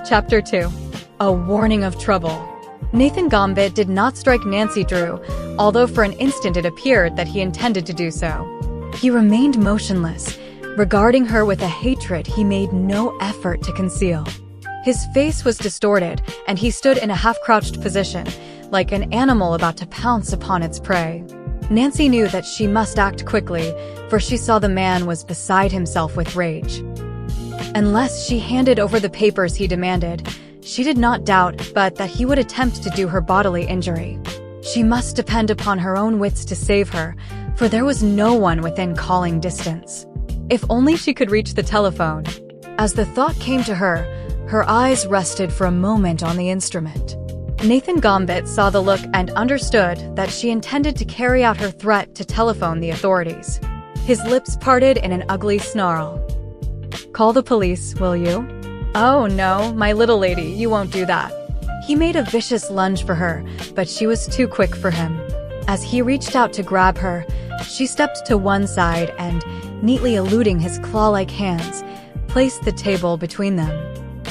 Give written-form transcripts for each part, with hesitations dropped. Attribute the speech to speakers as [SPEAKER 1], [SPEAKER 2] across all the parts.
[SPEAKER 1] Chapter 2. A Warning of Trouble. Nathan Gambit did not strike Nancy Drew, although for an instant it appeared that he intended to do so. He remained motionless, regarding her with a hatred he made no effort to conceal. His face was distorted, and he stood in a half-crouched position, like an animal about to pounce upon its prey. Nancy knew that she must act quickly, for she saw the man was beside himself with rage. Unless she handed over the papers he demanded, she did not doubt but that he would attempt to do her bodily injury. She must depend upon her own wits to save her, for there was no one within calling distance. If only she could reach the telephone. As the thought came to her, her eyes rested for a moment on the instrument. Nathan Gambit saw the look and understood that she intended to carry out her threat to telephone the authorities. His lips parted in an ugly snarl. "Call the police, will you?" "Oh no, my little lady, you won't do that." He made a vicious lunge for her, but she was too quick for him. As he reached out to grab her, she stepped to one side and, neatly eluding his claw-like hands, placed the table between them.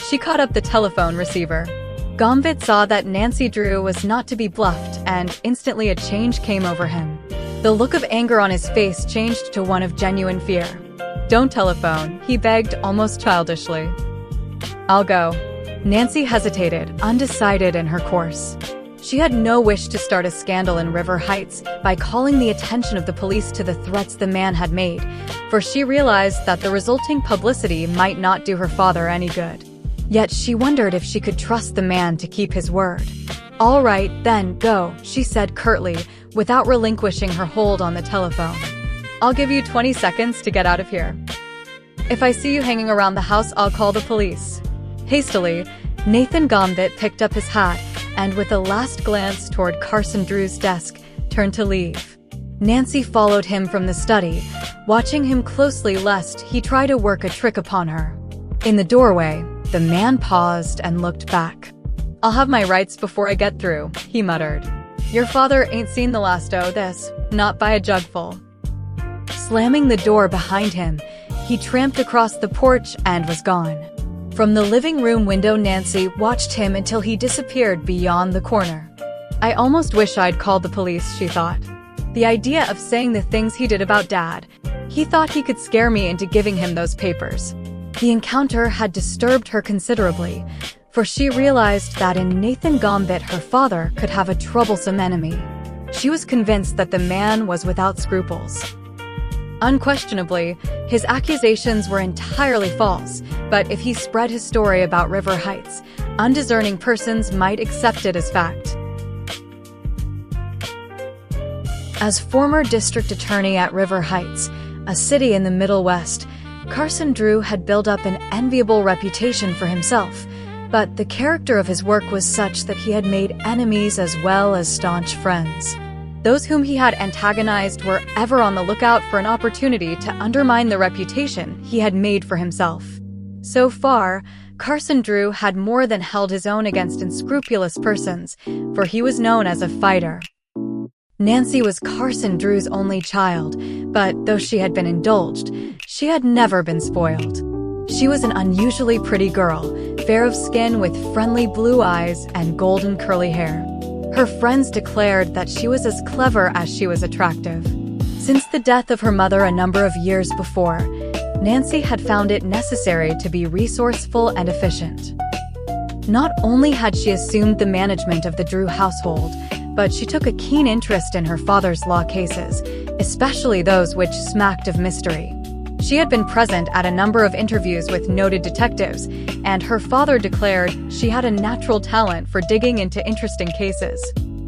[SPEAKER 1] She caught up the telephone receiver. Gambit saw that Nancy Drew was not to be bluffed, and instantly a change came over him. The look of anger on his face changed to one of genuine fear. "Don't telephone," he begged almost childishly. "I'll go." Nancy hesitated, undecided in her course. She had no wish to start a scandal in River Heights by calling the attention of the police to the threats the man had made, for she realized that the resulting publicity might not do her father any good. Yet she wondered if she could trust the man to keep his word. "All right, then, go," she said curtly, without relinquishing her hold on the telephone. "I'll give you 20 seconds to get out of here. If I see you hanging around the house, I'll call the police." Hastily, Nathan Gambit picked up his hat and, with a last glance toward Carson Drew's desk, turned to leave. Nancy followed him from the study, watching him closely lest he try to work a trick upon her. In the doorway, the man paused and looked back. "I'll have my rights before I get through," he muttered. "Your father ain't seen the last o' this, not by a jugful." Slamming the door behind him, he tramped across the porch and was gone. From the living room window, Nancy watched him until he disappeared beyond the corner. "I almost wish I'd called the police," she thought. The idea of saying the things he did about Dad. He thought he could scare me into giving him those papers. The encounter had disturbed her considerably, for she realized that in Nathan Gambit her father could have a troublesome enemy. She was convinced that the man was without scruples. Unquestionably, his accusations were entirely false, but if he spread his story about River Heights, undiscerning persons might accept it as fact. As former district attorney at River Heights, a city in the Middle West, Carson Drew had built up an enviable reputation for himself, but the character of his work was such that he had made enemies as well as staunch friends. Those whom he had antagonized were ever on the lookout for an opportunity to undermine the reputation he had made for himself. So far, Carson Drew had more than held his own against unscrupulous persons, for he was known as a fighter. Nancy was Carson Drew's only child, but though she had been indulged, she had never been spoiled. She was an unusually pretty girl, fair of skin with friendly blue eyes and golden curly hair. Her friends declared that she was as clever as she was attractive. Since the death of her mother a number of years before, Nancy had found it necessary to be resourceful and efficient. Not only had she assumed the management of the Drew household, but she took a keen interest in her father's law cases, especially those which smacked of mystery. She had been present at a number of interviews with noted detectives, and her father declared she had a natural talent for digging into interesting cases.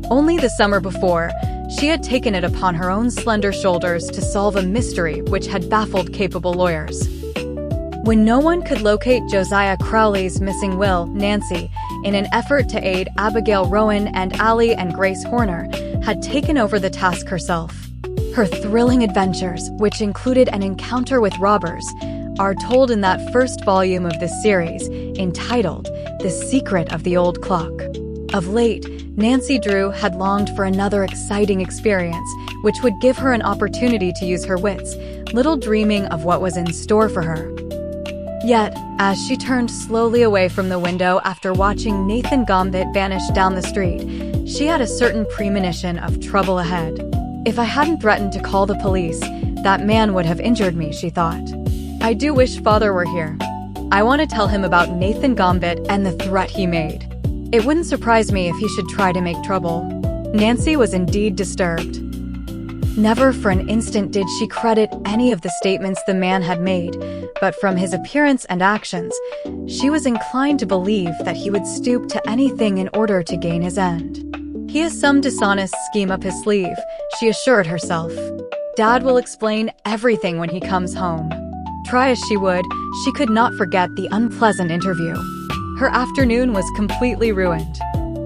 [SPEAKER 1] Only the summer before, she had taken it upon her own slender shoulders to solve a mystery which had baffled capable lawyers. When no one could locate Josiah Crowley's missing will, Nancy, in an effort to aid Abigail Rowan and Allie and Grace Horner, had taken over the task herself. Her thrilling adventures, which included an encounter with robbers, are told in that first volume of this series, entitled The Secret of the Old Clock. Of late, Nancy Drew had longed for another exciting experience, which would give her an opportunity to use her wits, little dreaming of what was in store for her. Yet, as she turned slowly away from the window after watching Nathan Gambit vanish down the street, she had a certain premonition of trouble ahead. If I hadn't threatened to call the police, that man would have injured me, she thought. I do wish Father were here. I want to tell him about Nathan Gambit and the threat he made. It wouldn't surprise me if he should try to make trouble. Nancy was indeed disturbed. Never for an instant did she credit any of the statements the man had made, but from his appearance and actions, she was inclined to believe that he would stoop to anything in order to gain his end. He has some dishonest scheme up his sleeve, she assured herself. Dad will explain everything when he comes home. Try as she would, she could not forget the unpleasant interview. Her afternoon was completely ruined.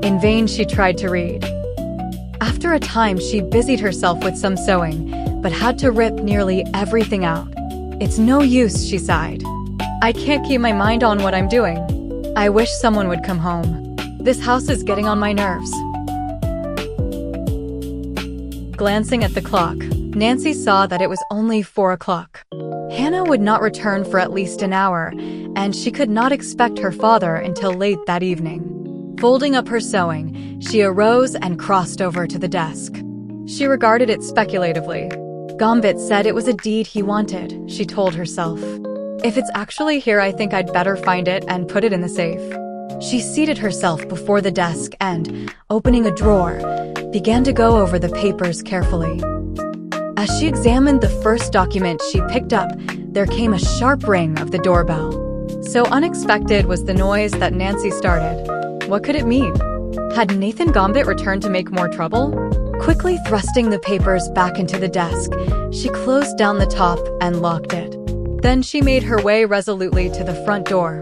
[SPEAKER 1] In vain she tried to read. After a time, she busied herself with some sewing, but had to rip nearly everything out. It's no use, she sighed. I can't keep my mind on what I'm doing. I wish someone would come home. This house is getting on my nerves. Glancing at the clock, Nancy saw that it was only 4 o'clock. Hannah would not return for at least an hour, and she could not expect her father until late that evening. Folding up her sewing, she arose and crossed over to the desk. She regarded it speculatively. Gambit said it was a deed he wanted, she told herself. If it's actually here, I think I'd better find it and put it in the safe. She seated herself before the desk and, opening a drawer, began to go over the papers carefully. As she examined the first document she picked up, there came a sharp ring of the doorbell. So unexpected was the noise that Nancy started. What could it mean? Had Nathan Gambit returned to make more trouble? Quickly thrusting the papers back into the desk, she closed down the top and locked it. Then she made her way resolutely to the front door.